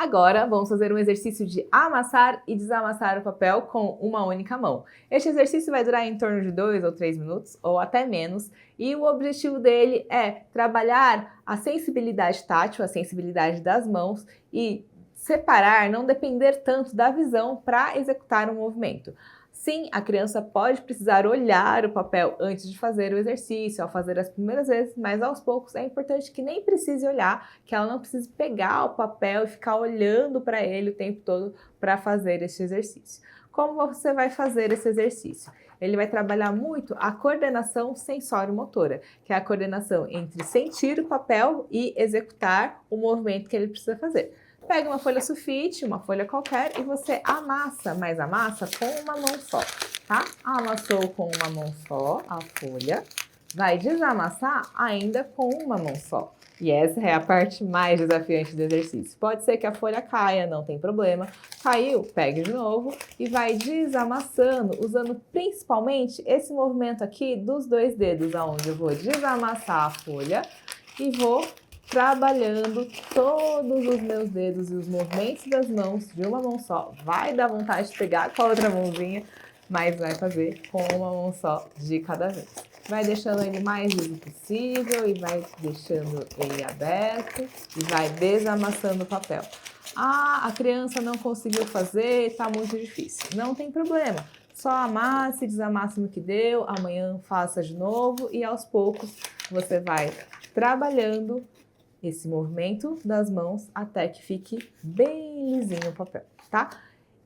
Agora, vamos fazer um exercício de amassar e desamassar o papel com uma única mão. Este exercício vai durar em torno de 2 ou 3 minutos, ou até menos, e o objetivo dele é trabalhar a sensibilidade tátil, a sensibilidade das mãos e separar, não depender tanto da visão para executar um movimento. Sim, a criança pode precisar olhar o papel antes de fazer o exercício, ao fazer as primeiras vezes, mas aos poucos é importante que nem precise olhar, que ela não precise pegar o papel e ficar olhando para ele o tempo todo para fazer este exercício. Como você vai fazer esse exercício? Ele vai trabalhar muito a coordenação sensório-motora, que é a coordenação entre sentir o papel e executar o movimento que ele precisa fazer. Pega uma folha sulfite, uma folha qualquer, e você amassa, mas amassa com uma mão só, tá? Amassou com uma mão só a folha, vai desamassar ainda com uma mão só. E essa é a parte mais desafiante do exercício. Pode ser que a folha caia, não tem problema. Caiu, pegue de novo e vai desamassando, usando principalmente esse movimento aqui dos dois dedos, onde eu vou desamassar a folha e vou trabalhando todos os meus dedos e os movimentos das mãos de uma mão só. Vai dar vontade de pegar com a outra mãozinha, mas vai fazer com uma mão só de cada vez. Vai deixando ele mais liso possível e vai deixando ele aberto e vai desamassando o papel. Ah, a criança não conseguiu fazer, tá muito difícil. Não tem problema. Só amasse, desamasse no que deu, amanhã faça de novo e aos poucos você vai trabalhando esse movimento das mãos até que fique bem lisinho o papel, tá?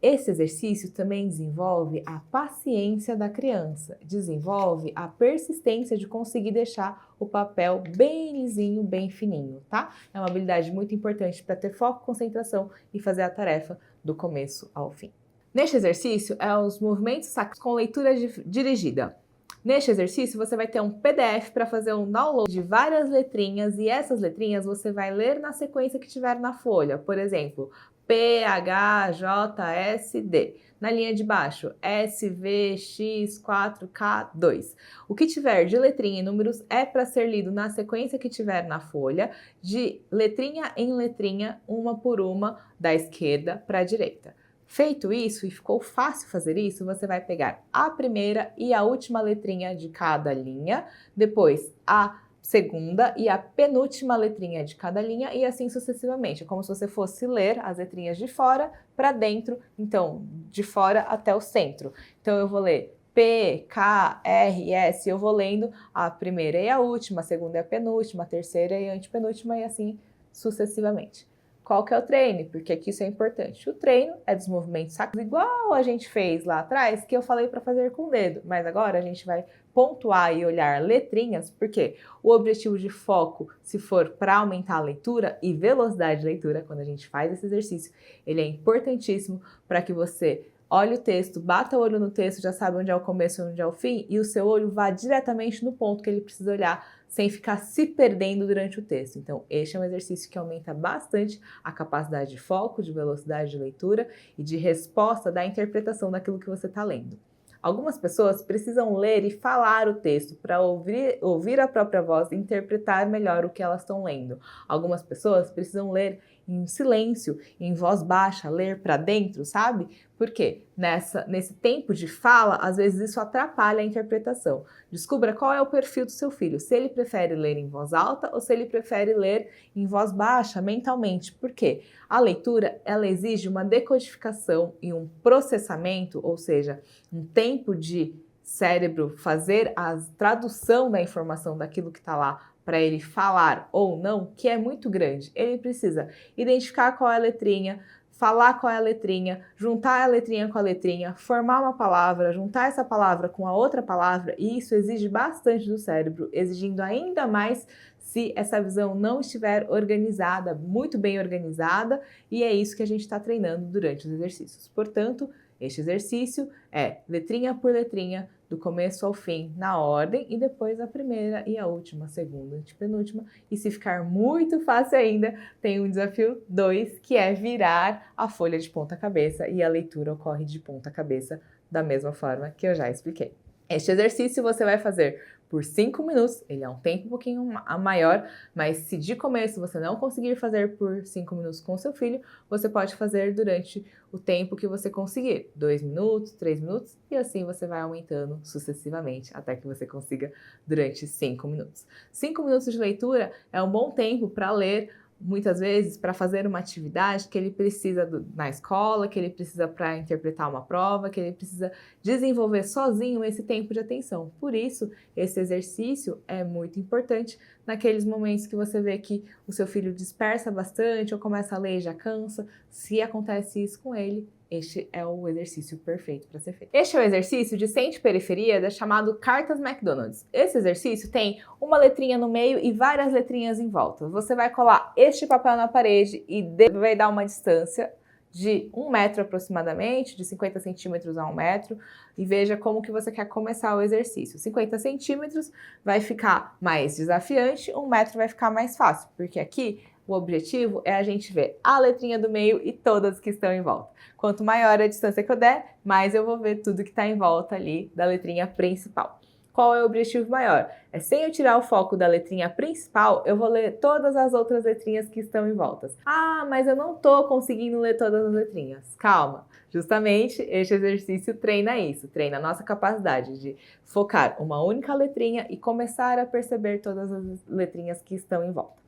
Esse exercício também desenvolve a paciência da criança, desenvolve a persistência de conseguir deixar o papel bem lisinho, bem fininho, tá? É uma habilidade muito importante para ter foco, concentração e fazer a tarefa do começo ao fim. Neste exercício, é os movimentos sacros com leitura dirigida. Neste exercício, você vai ter um PDF para fazer um download de várias letrinhas e essas letrinhas você vai ler na sequência que tiver na folha. Por exemplo, P, H, J, S, D. Na linha de baixo, S, V, X, 4, K, 2. O que tiver de letrinha e números é para ser lido na sequência que tiver na folha, de letrinha em letrinha, uma por uma, da esquerda para a direita. Feito isso, e ficou fácil fazer isso, você vai pegar a primeira e a última letrinha de cada linha, depois a segunda e a penúltima letrinha de cada linha e assim sucessivamente. É como se você fosse ler as letrinhas de fora para dentro, então de fora até o centro. Então eu vou ler P, K, R, S, eu vou lendo a primeira e a última, a segunda e a penúltima, a terceira e a antepenúltima e assim sucessivamente. Qual que é o treino? Porque aqui isso é importante. O treino é dos movimentos sacros, igual a gente fez lá atrás, que eu falei para fazer com o dedo. Mas agora a gente vai pontuar e olhar letrinhas, porque o objetivo de foco, se for para aumentar a leitura e velocidade de leitura, quando a gente faz esse exercício, ele é importantíssimo para que você olhe o texto, bata o olho no texto, já sabe onde é o começo e onde é o fim, e o seu olho vá diretamente no ponto que ele precisa olhar, sem ficar se perdendo durante o texto. Então, este é um exercício que aumenta bastante a capacidade de foco, de velocidade de leitura e de resposta da interpretação daquilo que você está lendo. Algumas pessoas precisam ler e falar o texto para ouvir a própria voz e interpretar melhor o que elas estão lendo. Algumas pessoas precisam ler em silêncio, em voz baixa, ler para dentro, sabe? Por quê? Nesse tempo de fala, às vezes isso atrapalha a interpretação. Descubra qual é o perfil do seu filho, se ele prefere ler em voz alta ou se ele prefere ler em voz baixa, mentalmente. Por quê? A leitura, ela exige uma decodificação e um processamento, ou seja, um tempo de cérebro fazer a tradução da informação daquilo que está lá para ele falar ou não, que é muito grande. Ele precisa identificar qual é a letrinha, falar qual é a letrinha, juntar a letrinha com a letrinha, formar uma palavra, juntar essa palavra com a outra palavra, e isso exige bastante do cérebro, exigindo ainda mais se essa visão não estiver organizada, muito bem organizada, e é isso que a gente está treinando durante os exercícios. Portanto, este exercício é letrinha por letrinha, do começo ao fim, na ordem, e depois a primeira e a última, a segunda e penúltima. E se ficar muito fácil ainda, tem um desafio 2, que é virar a folha de ponta cabeça, e a leitura ocorre de ponta cabeça da mesma forma que eu já expliquei. Este exercício você vai fazer por 5 minutos, ele é um tempo um pouquinho maior, mas se de começo você não conseguir fazer por 5 minutos com seu filho, você pode fazer durante o tempo que você conseguir, 2 minutos, 3 minutos, e assim você vai aumentando sucessivamente até que você consiga durante 5 minutos. 5 minutos de leitura é um bom tempo para ler, muitas vezes, para fazer uma atividade que ele precisa na escola, que ele precisa para interpretar uma prova, que ele precisa desenvolver sozinho esse tempo de atenção. Por isso, esse exercício é muito importante naqueles momentos que você vê que o seu filho dispersa bastante ou começa a ler e já cansa. Se acontece isso com ele, este é o exercício perfeito para ser feito. Este é o exercício de centro-periferia chamado Cartas McDonald's. Esse exercício tem uma letrinha no meio e várias letrinhas em volta. Você vai colar este papel na parede e vai dar uma distância de 1 metro aproximadamente, de 50 centímetros a 1 metro, e veja como que você quer começar o exercício. 50 centímetros vai ficar mais desafiante, 1 metro vai ficar mais fácil, porque aqui o objetivo é a gente ver a letrinha do meio e todas que estão em volta. Quanto maior a distância que eu der, mais eu vou ver tudo que está em volta ali da letrinha principal. Qual é o objetivo maior? É sem eu tirar o foco da letrinha principal, eu vou ler todas as outras letrinhas que estão em volta. Ah, mas eu não estou conseguindo ler todas as letrinhas. Calma, justamente este exercício treina isso, treina a nossa capacidade de focar uma única letrinha e começar a perceber todas as letrinhas que estão em volta.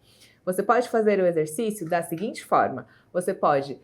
Você pode fazer o exercício da seguinte forma: você pode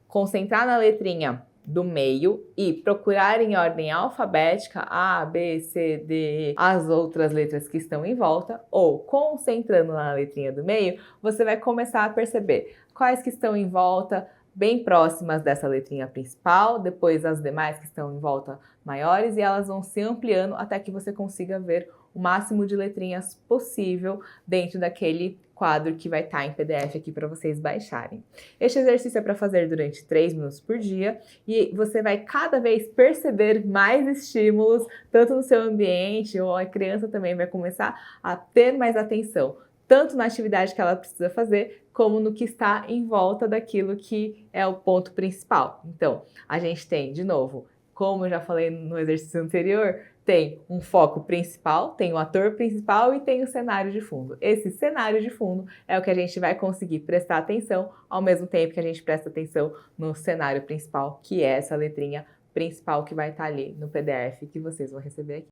concentrar na letrinha do meio e procurar em ordem alfabética A, B, C, D, E, as outras letras que estão em volta, ou concentrando na letrinha do meio, você vai começar a perceber quais que estão em volta, bem próximas dessa letrinha principal, depois as demais que estão em volta maiores, e elas vão se ampliando até que você consiga ver o máximo de letrinhas possível dentro daquele quadro que vai estar em PDF aqui para vocês baixarem. Este exercício é para fazer durante 3 minutos por dia e você vai cada vez perceber mais estímulos, tanto no seu ambiente, ou a criança também vai começar a ter mais atenção, tanto na atividade que ela precisa fazer, como no que está em volta daquilo que é o ponto principal. Então, a gente tem, de novo, como eu já falei no exercício anterior, tem um foco principal, tem o ator principal e tem o cenário de fundo. Esse cenário de fundo é o que a gente vai conseguir prestar atenção, ao mesmo tempo que a gente presta atenção no cenário principal, que é essa letrinha principal que vai estar ali no PDF que vocês vão receber aqui.